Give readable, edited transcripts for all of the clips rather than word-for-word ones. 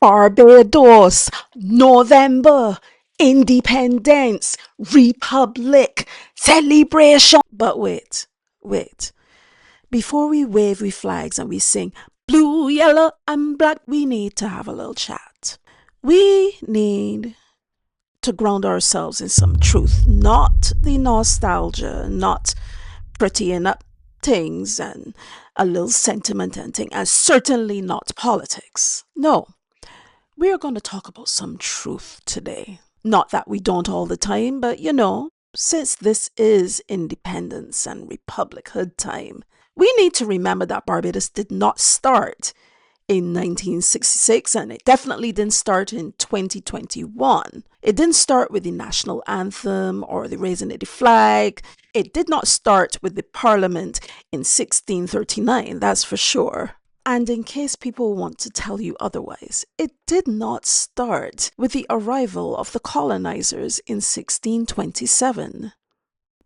Barbados, November, independence, republic, celebration. But wait. Before we wave we flags and we sing blue, yellow, and black, we need to have a little chat. We need to ground ourselves in some truth, not the nostalgia, not prettying up things and a little sentiment and thing, and certainly not politics. No, we are going to talk about some truth today. Not that we don't all the time, but since this is independence and republichood time, we need to remember that Barbados did not start in 1966, and it definitely didn't start in 2021. It didn't start with the national anthem or the raising of the flag. It did not start with the parliament in 1639, that's for sure. And in case people want to tell you otherwise, it did not start with the arrival of the colonizers in 1627.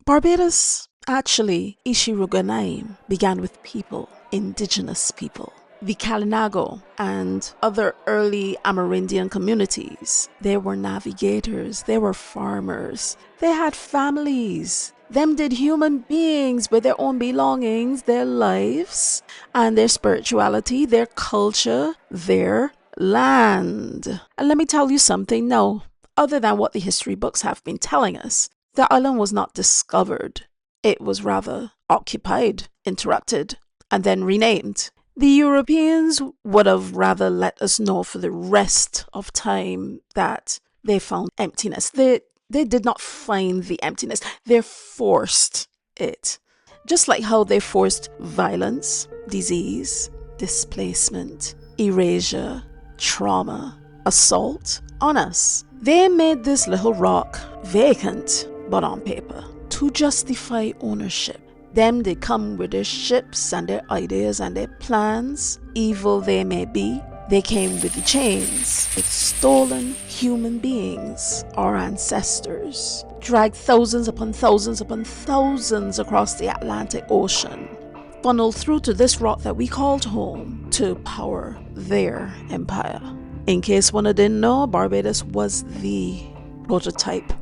Barbados, actually, Ishiruganayim, began with people, indigenous people. The Kalinago and other early Amerindian communities, they were navigators, they were farmers, they had families. Them did human beings with their own belongings, their lives, and their spirituality, their culture, their land. And let me tell you something now, other than what the history books have been telling us, the island was not discovered. It was rather occupied, interrupted, and then renamed. The Europeans would have rather let us know for the rest of time that they found emptiness. They did not find the emptiness. They forced it. Just like how they forced violence, disease, displacement, erasure, trauma, assault on us. They made this little rock vacant, but on paper, to justify ownership. Them, they come with their ships and their ideas and their plans, evil they may be. They came with the chains, with stolen human beings, our ancestors, dragged thousands upon thousands upon thousands across the Atlantic Ocean, funneled through to this rock that we called home to power their empire. In case one didn't know, Barbados was the prototype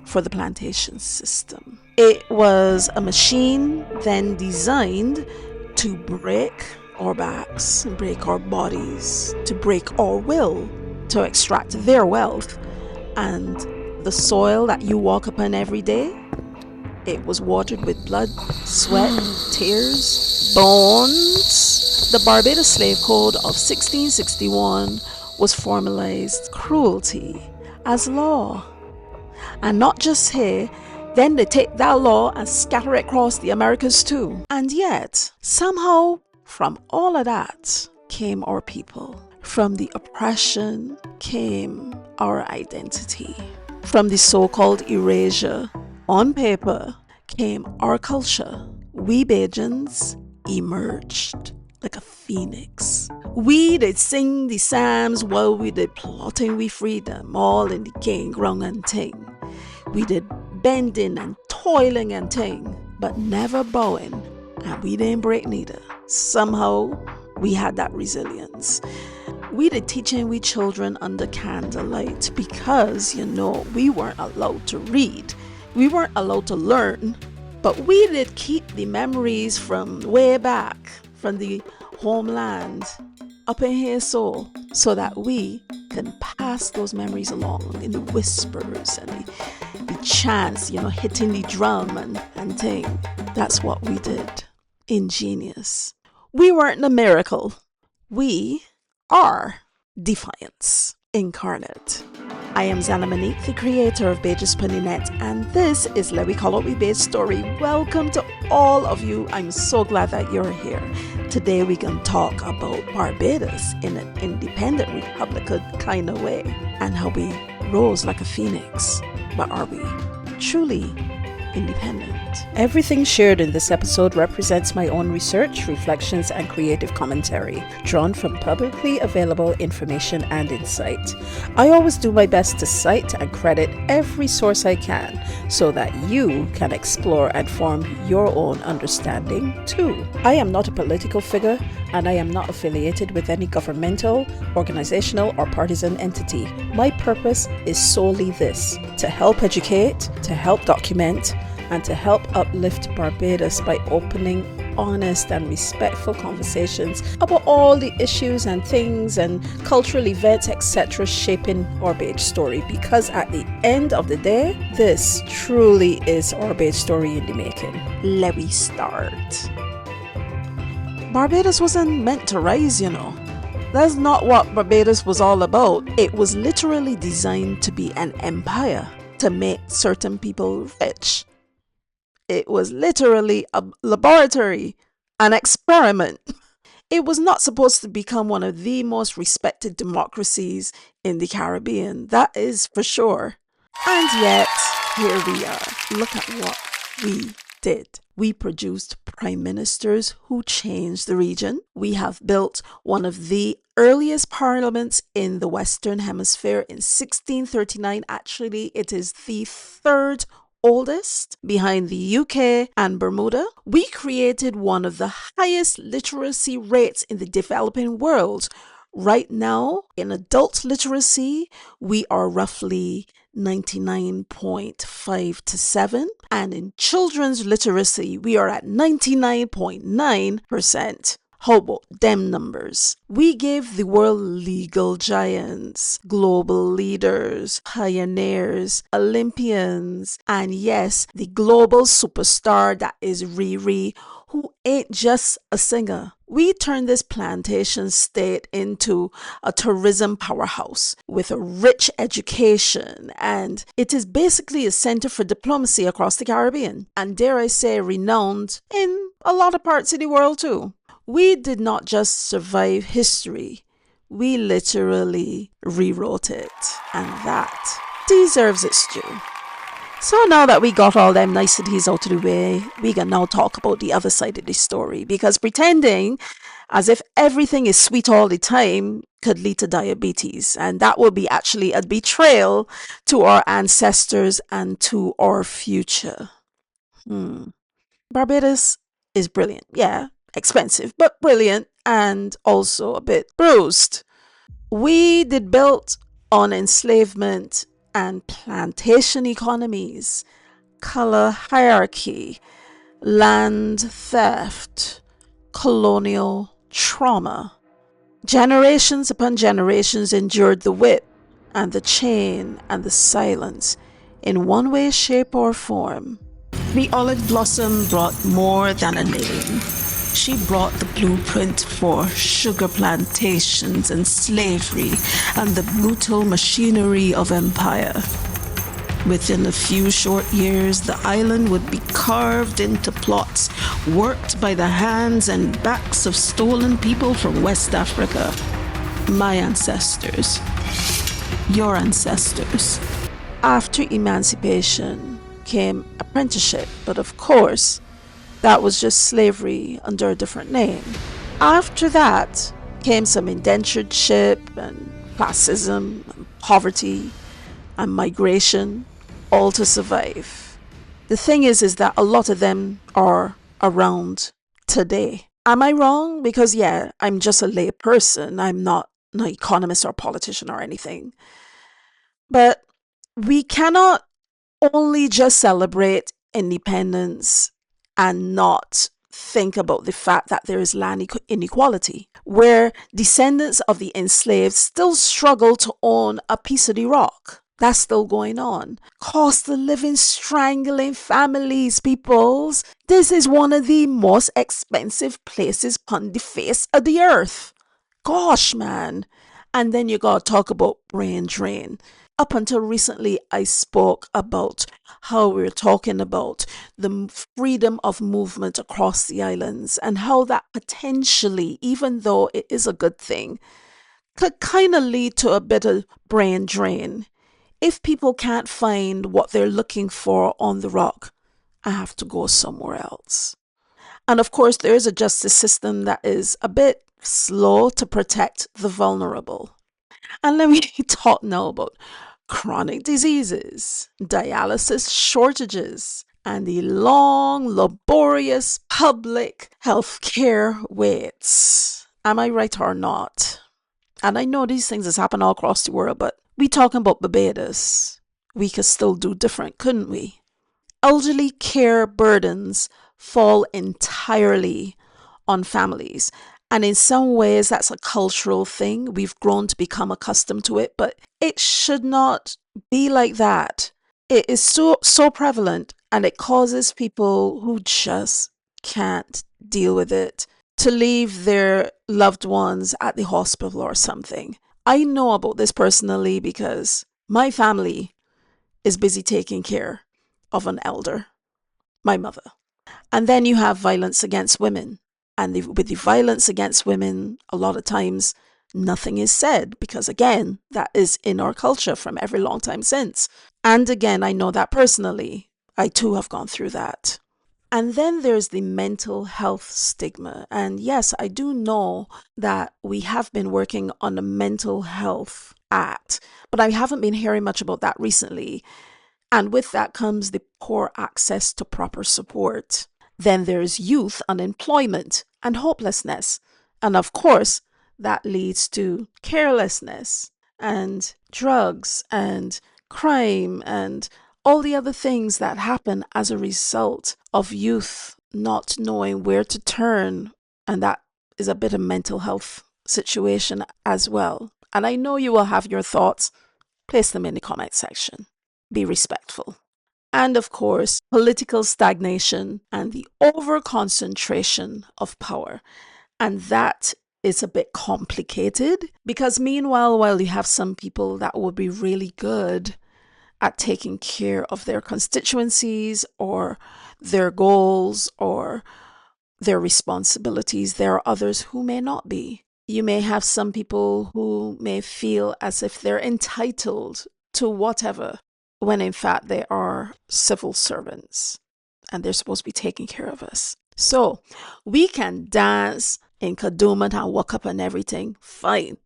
for the plantation system. It was a machine then designed to break our backs, break our bodies, to break our will, to extract their wealth. And the soil that you walk upon every day, it was watered with blood, sweat, tears, bones. The Barbados Slave Code of 1661 was formalized cruelty as law. And not just here, then they take that law and scatter it across the Americas too. And yet, somehow, from all of that came our people. From the oppression came our identity. From the so-called erasure, on paper, came our culture. We Bajans emerged like a phoenix. We did sing the psalms while we did plotting we freedom, all in the king, ground and ting. We did bending and toiling and ting, but never bowing, and we didn't break neither. Somehow, we had that resilience. We did teaching we children under candlelight because, we weren't allowed to read. We weren't allowed to learn, but we did keep the memories from way back, from the homeland, up in here so that we can pass those memories along in the whispers and the chants, hitting the drum and thing. That's what we did. Ingenious. We weren't a miracle. We are defiance incarnate. I am Zana Monique, the creator of Baj-story, and this is Let We Call It We Baj-story. Welcome to all of you. I'm so glad that you're here. Today we can talk about Barbados in an independent republican kind of way and how we rose like a phoenix. But are we truly independent. Everything shared in this episode represents my own research, reflections, and creative commentary, drawn from publicly available information and insight. I always do my best to cite and credit every source I can so that you can explore and form your own understanding too. I am not a political figure, and I am not affiliated with any governmental, organizational, or partisan entity. My purpose is solely this: to help educate, to help document, and to help uplift Barbados by opening honest and respectful conversations about all the issues and things and cultural events, etc., shaping our baj-story. Because at the end of the day, this truly is our baj-story in the making. Let me start. Barbados wasn't meant to rise, you know. That's not what Barbados was all about. It was literally designed to be an empire, to make certain people rich. It was literally a laboratory, an experiment. It was not supposed to become one of the most respected democracies in the Caribbean, that is for sure. And yet, here we are. Look at what we did. We produced prime ministers who changed the region. We have built one of the earliest parliaments in the Western Hemisphere in 1639. Actually, it is the third oldest, behind the UK and Bermuda. We created one of the highest literacy rates in the developing world. Right now, in adult literacy, we are roughly 99.5 to 7, and in children's literacy, we are at 99.9%. How about them numbers? We gave the world legal giants, global leaders, pioneers, Olympians, and yes, the global superstar that is Riri, who ain't just a singer. We turned this plantation state into a tourism powerhouse with a rich education, and it is basically a center for diplomacy across the Caribbean, and dare I say, renowned in a lot of parts of the world too. We did not just survive history, we literally rewrote it, and that deserves its due. So now that we got all them niceties out of the way, we can now talk about the other side of the story, because pretending as if everything is sweet all the time could lead to diabetes, and that would be actually a betrayal to our ancestors and to our future. Barbados is brilliant, yeah, expensive, but brilliant, and also a bit bruised. We did built on enslavement and plantation economies, color hierarchy, land theft, colonial trauma. Generations upon generations endured the whip and the chain and the silence in one way, shape, or form. The olive blossom brought more than a name. She brought the blueprint for sugar plantations and slavery and the brutal machinery of empire. Within a few short years, the island would be carved into plots, worked by the hands and backs of stolen people from West Africa. My ancestors. Your ancestors. After emancipation came apprenticeship, but of course, that was just slavery under a different name. After that came some indentureship and classism and poverty and migration, all to survive. The thing is that a lot of them are around today. Am I wrong? Because yeah, I'm just a lay person. I'm not an economist or politician or anything. But we cannot only just celebrate independence and not think about the fact that there is land inequality, where descendants of the enslaved still struggle to own a piece of the rock. That's still going on. Cost of living strangling families, peoples. This is one of the most expensive places on the face of the earth. Gosh, man. And then you gotta talk about brain drain. Up until recently, I spoke about how we're talking about the freedom of movement across the islands and how that potentially, even though it is a good thing, could kind of lead to a bit of brain drain if people can't find what they're looking for on the rock. I have to go somewhere else. And of course, there is a justice system that is a bit slow to protect the vulnerable. And let me talk now about chronic diseases, dialysis shortages, and the long, laborious public health care waits. Am I right or not? And I know these things has happened all across the world, but we talking about Barbados. We could still do different, couldn't we? Elderly care burdens fall entirely on families. And in some ways, that's a cultural thing. We've grown to become accustomed to it, but it should not be like that. It is so prevalent, and it causes people who just can't deal with it to leave their loved ones at the hospital or something. I know about this personally because my family is busy taking care of an elder, my mother. And then you have violence against women. And with the violence against women, a lot of times nothing is said because, again, that is in our culture from every long time since. And again, I know that personally. I too have gone through that. And then there's the mental health stigma. And yes, I do know that we have been working on a mental health act, but I haven't been hearing much about that recently. And with that comes the poor access to proper support. Then there's youth unemployment and hopelessness. And of course, that leads to carelessness and drugs and crime and all the other things that happen as a result of youth not knowing where to turn. And that is a bit of mental health situation as well. And I know you will have your thoughts. Place them in the comment section. Be respectful. And of course, political stagnation and the over concentration of power. And that is a bit complicated because meanwhile, while you have some people that will be really good at taking care of their constituencies or their goals or their responsibilities, there are others who may not be. You may have some people who may feel as if they're entitled to whatever, when in fact they are civil servants and they're supposed to be taking care of us. So we can dance in Kadooment and walk up and everything. Fine.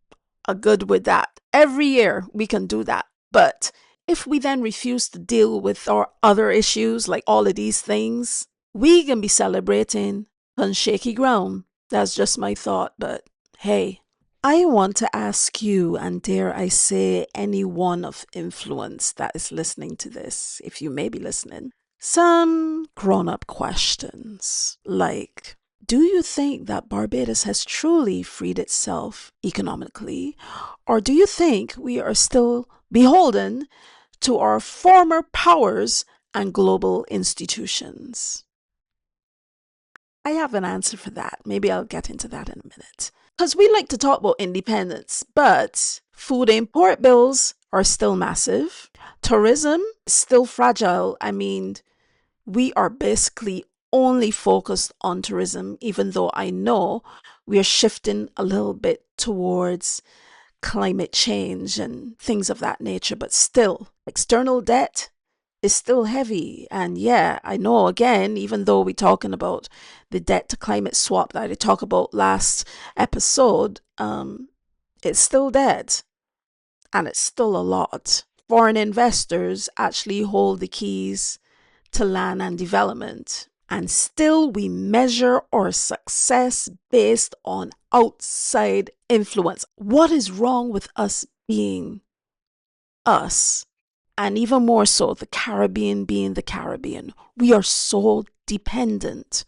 A good with that. Every year we can do that. But if we then refuse to deal with our other issues, like all of these things, we can be celebrating on shaky ground. That's just my thought. But hey, I want to ask you, and dare I say anyone of influence that is listening to this, if you may be listening, some grown-up questions like, do you think that Barbados has truly freed itself economically? Or do you think we are still beholden to our former powers and global institutions? I have an answer for that. Maybe I'll get into that in a minute. Because we like to talk about independence, but food import bills are still massive. Tourism is still fragile. I mean, we are basically only focused on tourism, even though I know we are shifting a little bit towards climate change and things of that nature, but still, external debt is still heavy. And yeah, I know, again, even though we're talking about the debt to climate swap that I talked about last episode, it's still dead and it's still a lot. Foreign investors actually hold the keys to land and development. And still we measure our success based on outside influence. What is wrong with us being us? And even more so, the Caribbean being the Caribbean. We are so dependent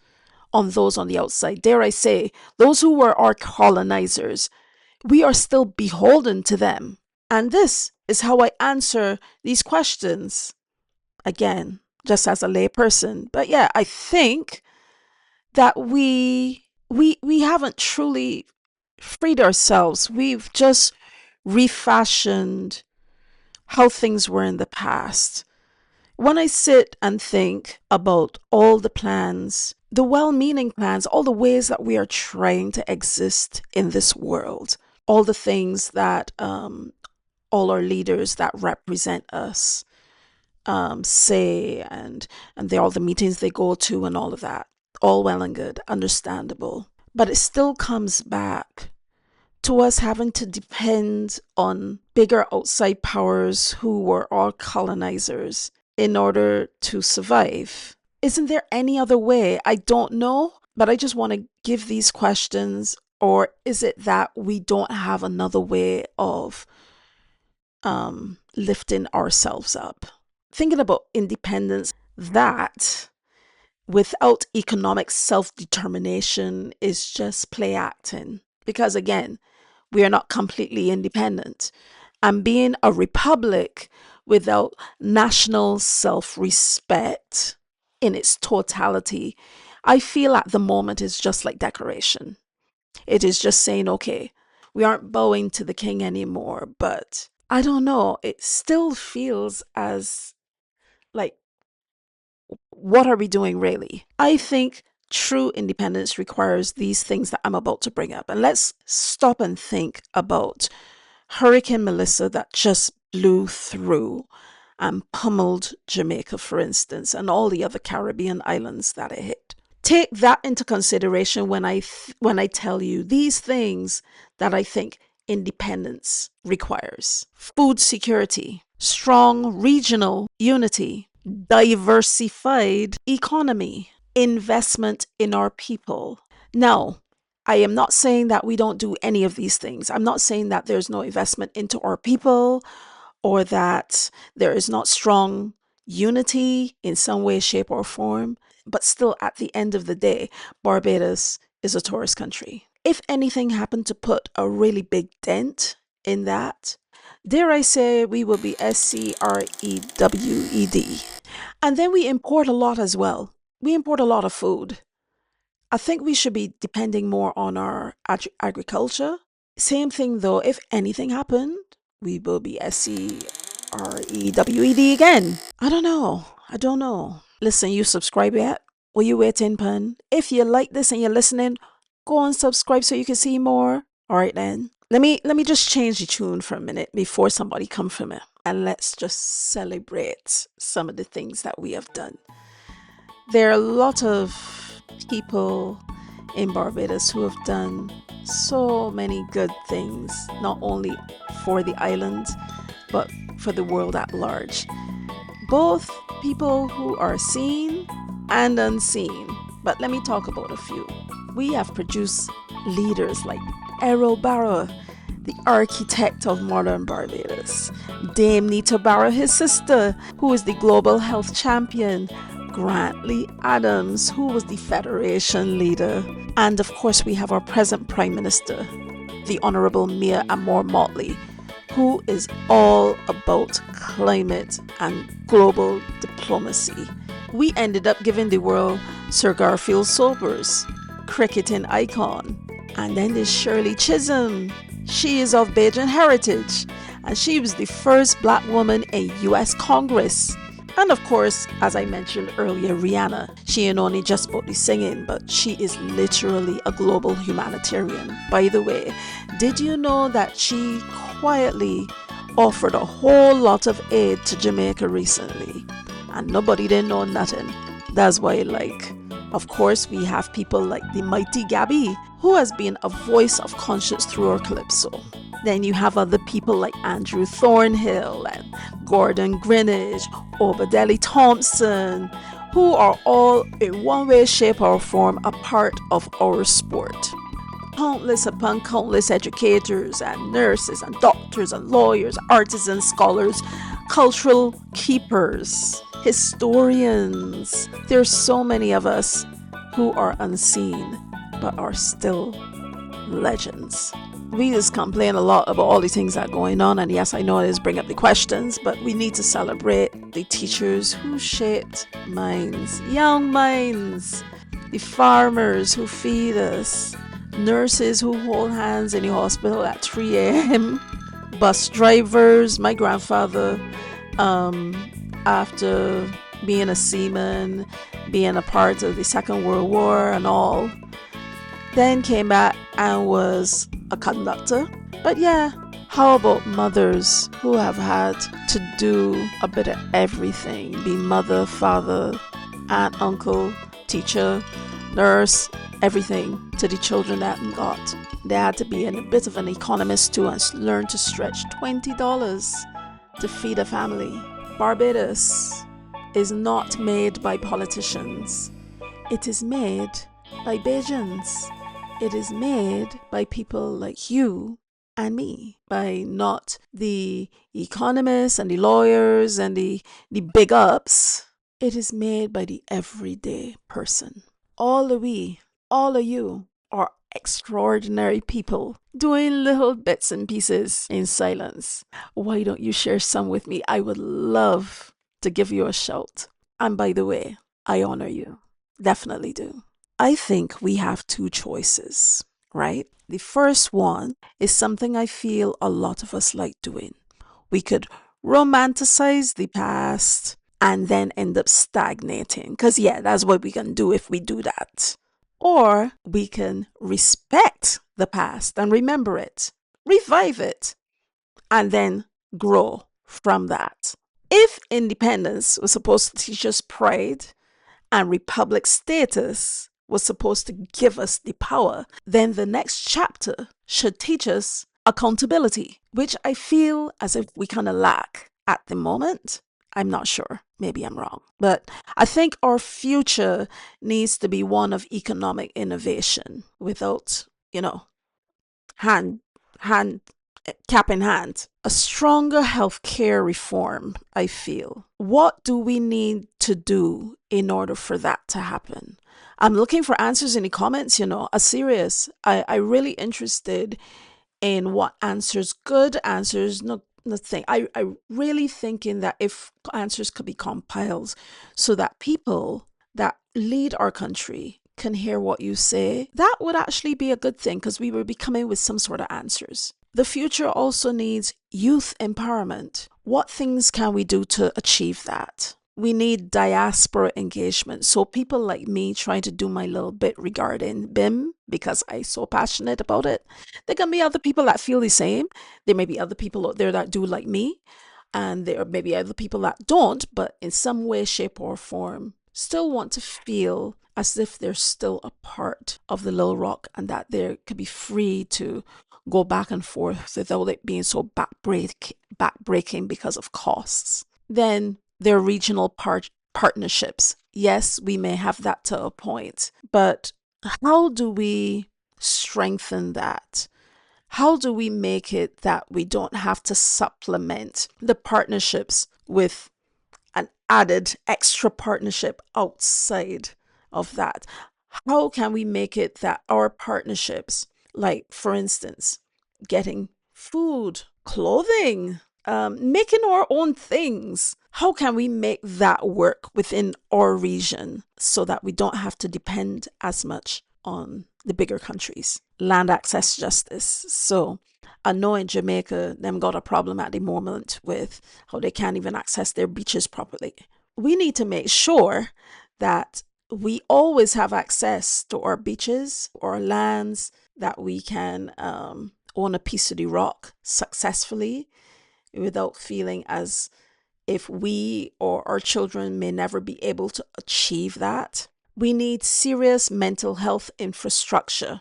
on those on the outside. Dare I say, those who were our colonizers, we are still beholden to them. And this is how I answer these questions. Again, just as a layperson. But yeah, I think that we haven't truly freed ourselves. We've just refashioned how things were in the past. When I sit and think about all the plans, the well-meaning plans, all the ways that we are trying to exist in this world, all the things that all our leaders that represent us say, and all the meetings they go to and all of that. All well and good, understandable. But it still comes back to us having to depend on bigger outside powers who were all colonizers in order to survive. Isn't there any other way? I don't know, but I just want to give these questions. Or is it that we don't have another way of lifting ourselves up? Thinking about independence, that without economic self-determination is just play acting. Because again, we are not completely independent. And being a republic without national self-respect in its totality, I feel at the moment is just like decoration. It is just saying, okay, we aren't bowing to the king anymore, but I don't know. It still feels as like, what are we doing really? I think true independence requires these things that I'm about to bring up. And let's stop and think about Hurricane Melissa that just blew through and pummeled Jamaica, for instance, and all the other Caribbean islands that it hit. Take that into consideration when I tell you these things that I think independence requires: food security, strong regional unity, diversified economy, investment in our people. Now, I am not saying that we don't do any of these things. I'm not saying that there's no investment into our people or that there is not strong unity in some way, shape, or form. But still, at the end of the day, Barbados is a tourist country. If anything happened to put a really big dent in that, dare I say, we will be SCREWED. And then we import a lot as well. We import a lot of food. I think we should be depending more on our agriculture. Same thing though, if anything happened, we will be SCREWED again. I don't know. Listen, you subscribe yet? What you waiting, pun? If you like this and you're listening, go and subscribe so you can see more. All right then. Let me just change the tune for a minute before somebody come for me. And let's just celebrate some of the things that we have done. There are a lot of people in Barbados who have done so many good things, not only for the island, but for the world at large. Both people who are seen and unseen. But let me talk about a few. We have produced leaders like Errol Barrow, the architect of modern Barbados, Dame Nita Barrow, his sister, who is the global health champion, Grantley Adams, who was the Federation leader, and of course we have our present Prime Minister, the Honourable Mia Amor-Motley, who is all about climate and global diplomacy. We ended up giving the world Sir Garfield Sobers, cricketing icon. And then there's Shirley Chisholm. She is of Bajan heritage, and she was the first black woman in US Congress. And of course, as I mentioned earlier, Rihanna. She ain't only just about the singing, but she is literally a global humanitarian. By the way, did you know that she quietly offered a whole lot of aid to Jamaica recently? And nobody didn't know nothing. That's why, of course, we have people like the mighty Gabby, who has been a voice of conscience through her calypso. Then you have other people like Andrew Thornhill and Gordon Greenwich, Obadeli Thompson, who are all in one way, shape or form a part of our sport. Countless upon countless educators and nurses and doctors and lawyers, artisans, scholars, cultural keepers, historians. There's so many of us who are unseen but are still legends. We just complain a lot about all the things that are going on, and yes, I know it is bring up the questions, but we need to celebrate the teachers who shaped minds, young minds, the farmers who feed us, nurses who hold hands in the hospital at 3 a.m., bus drivers. My grandfather, after being a seaman, being a part of the Second World War and all, then came back and was a conductor. But yeah, How about mothers who have had to do a bit of everything? Be mother, father, aunt, uncle, teacher, nurse, everything to the children that got. They had to be a bit of an economist too and learn to stretch $20 to feed a family. Barbados is not made by politicians. It is made by Bajans. It is made by people like you and me, by not the economists and the lawyers and the big ups. It is made by the everyday person. All of we, all of you are extraordinary people doing little bits and pieces in silence. Why don't you share some with me? I would love to give you a shout. And by the way, I honor you. Definitely do. I think we have two choices, right? The first one is something I feel a lot of us like doing. We could romanticize the past and then end up stagnating. Because, yeah, that's what we can do if we do that. Or we can respect the past and remember it, revive it, and then grow from that. If independence was supposed to teach us pride and republic status was supposed to give us the power, then the next chapter should teach us accountability, which I feel as if we kind of lack at the moment. I'm not sure. Maybe I'm wrong. But I think our future needs to be one of economic innovation without, hand, hand, cap in hand. A stronger healthcare reform, I feel. What do we need to do in order for that to happen? I'm looking for answers in the comments, a serious. I really interested in what answers good, answers not nothing. I really thinking that if answers could be compiled so that people that lead our country can hear what you say, that would actually be a good thing because we would be coming with some sort of answers. The future also needs youth empowerment. What things can we do to achieve that? We need diaspora engagement. So people like me trying to do my little bit regarding BIM because I'm so passionate about it. There can be other people that feel the same. There may be other people out there that do like me. And there may be other people that don't, but in some way, shape, or form, still want to feel as if they're still a part of the little rock and that they could be free to go back and forth without it being so backbreaking because of costs. Then there are regional partnerships. Yes, we may have that to a point, but how do we strengthen that? How do we make it that we don't have to supplement the partnerships with an added extra partnership outside of that? How can we make it that our partnerships, like for instance, getting food, clothing, making our own things, how can we make that work within our region so that we don't have to depend as much on the bigger countries? Land access justice. So I know in Jamaica, them got a problem at the moment with how they can't even access their beaches properly. We need to make sure that we always have access to our beaches, our lands, that we can own a piece of the rock successfully without feeling as if we or our children may never be able to achieve that. We need serious mental health infrastructure.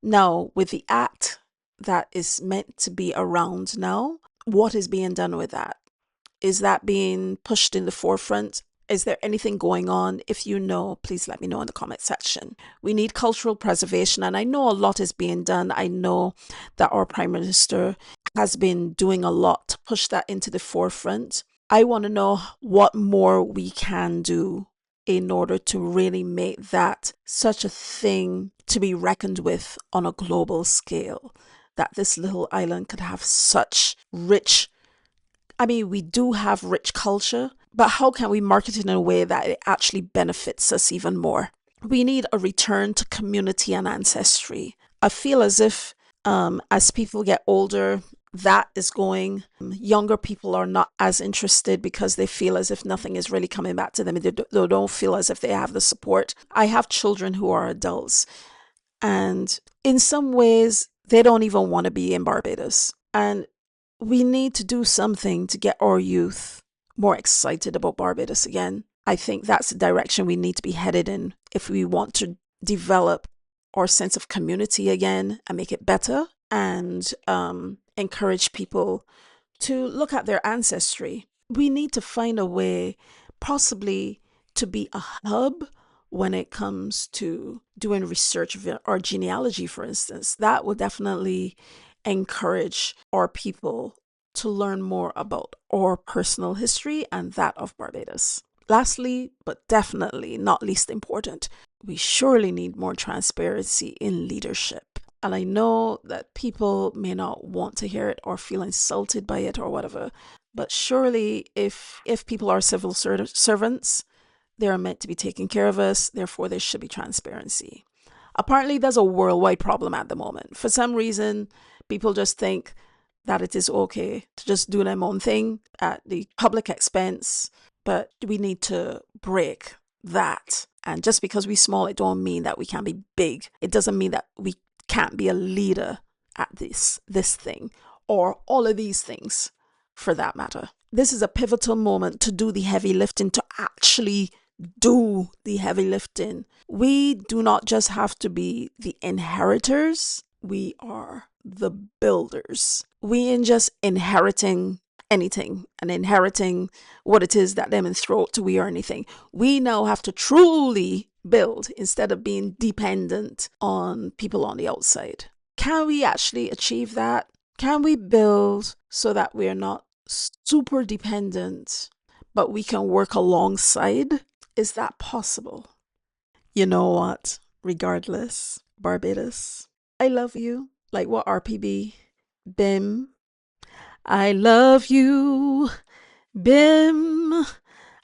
Now, with the act that is meant to be around now, what is being done with that? Is that being pushed in the forefront? Is there anything going on? If you know, please let me know in the comment section. We need cultural preservation, and I know a lot is being done. I know that our Prime Minister has been doing a lot to push that into the forefront. I want to know what more we can do in order to really make that such a thing to be reckoned with on a global scale, that this little island could have such rich, we do have rich culture, but how can we market it in a way that it actually benefits us even more? We need a return to community and ancestry. I feel as if as people get older, that is going. Younger people are not as interested because they feel as if nothing is really coming back to them. They don't feel as if they have the support. I have children who are adults, and in some ways, they don't even want to be in Barbados. And we need to do something to get our youth more excited about Barbados again. I think that's the direction we need to be headed in if we want to develop our sense of community again and make it better, and encourage people to look at their ancestry. We need to find a way, possibly, to be a hub when it comes to doing research or genealogy, for instance. That would definitely encourage our people to learn more about our personal history and that of Barbados. Lastly, but definitely not least important, we surely need more transparency in leadership. And I know that people may not want to hear it or feel insulted by it or whatever, but surely if people are civil servants, they are meant to be taking care of us, therefore there should be transparency. Apparently there's a worldwide problem at the moment. For some reason, people just think that it is okay to just do their own thing at the public expense, but we need to break that. And just because we're small, it don't mean that we can't be big. It doesn't mean that we can't be a leader at this thing, or all of these things for that matter. This is a pivotal moment to do the heavy lifting, to actually do the heavy lifting. We do not just have to be the inheritors, we are the builders. We ain't just inheriting anything and inheriting what it is that them and throw to we or anything. We now have to truly build instead of being dependent on people on the outside. Can we actually achieve that? Can we build so that we're not super dependent, but we can work alongside? Is that possible? You know what? Regardless, Barbados, I love you. Like what RPB? Bim. I love you. Bim.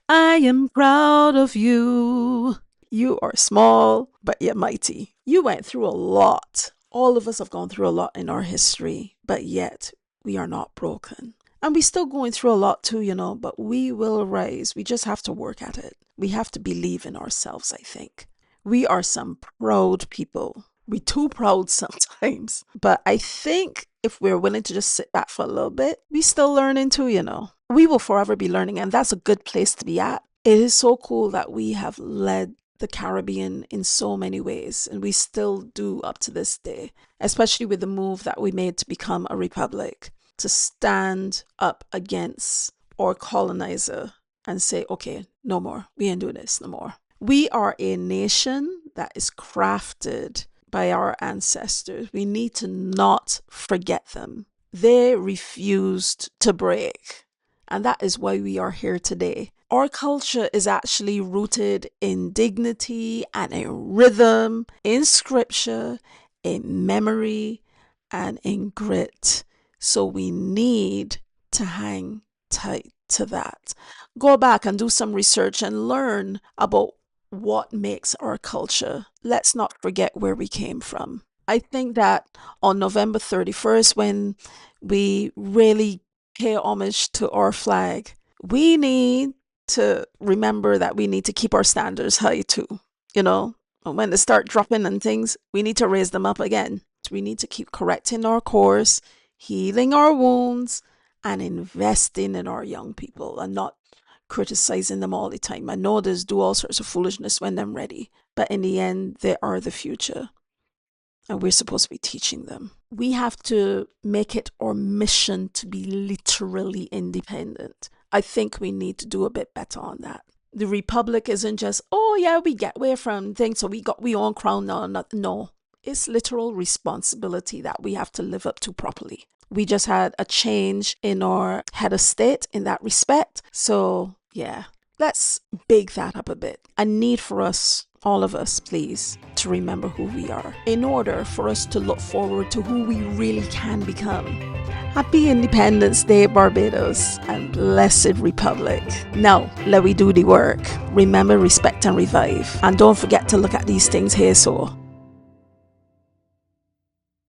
I am proud of you. You are small, but yet mighty. You went through a lot. All of us have gone through a lot in our history, but yet we are not broken. And we're still going through a lot too, but we will rise. We just have to work at it. We have to believe in ourselves, I think. We are some proud people. We're too proud sometimes. But I think if we're willing to just sit back for a little bit, we're still learning too, We will forever be learning, and that's a good place to be at. It is so cool that we have led the Caribbean in so many ways, and we still do up to this day, especially with the move that we made to become a republic, to stand up against our colonizer and say, okay, no more. We ain't doing this no more. We are a nation that is crafted by our ancestors. We need to not forget them. They refused to break. And that is why we are here today. Our culture is actually rooted in dignity and in rhythm, in scripture, in memory, and in grit. So we need to hang tight to that. Go back and do some research and learn about what makes our culture. Let's not forget where we came from. I think that on November 31st, when we really pay homage to our flag, we need to remember that we need to keep our standards high too. When they start dropping and things, we need to raise them up again. We need to keep correcting our course, healing our wounds, and investing in our young people and not criticizing them all the time. I know there's do all sorts of foolishness when they're ready, but in the end, they are the future. And we're supposed to be teaching them. We have to make it our mission to be literally independent. I think we need to do a bit better on that. The republic isn't just, oh yeah, we get away from things, so we got we own crown now. No, it's literal responsibility that we have to live up to properly. We just had a change in our head of state in that respect. So yeah, let's big that up a bit. A need for us, all of us, please, to remember who we are in order for us to look forward to who we really can become. Happy Independence Day, Barbados, and blessed Republic. Now, let we do the work. Remember, respect, and revive. And don't forget to look at these things here, so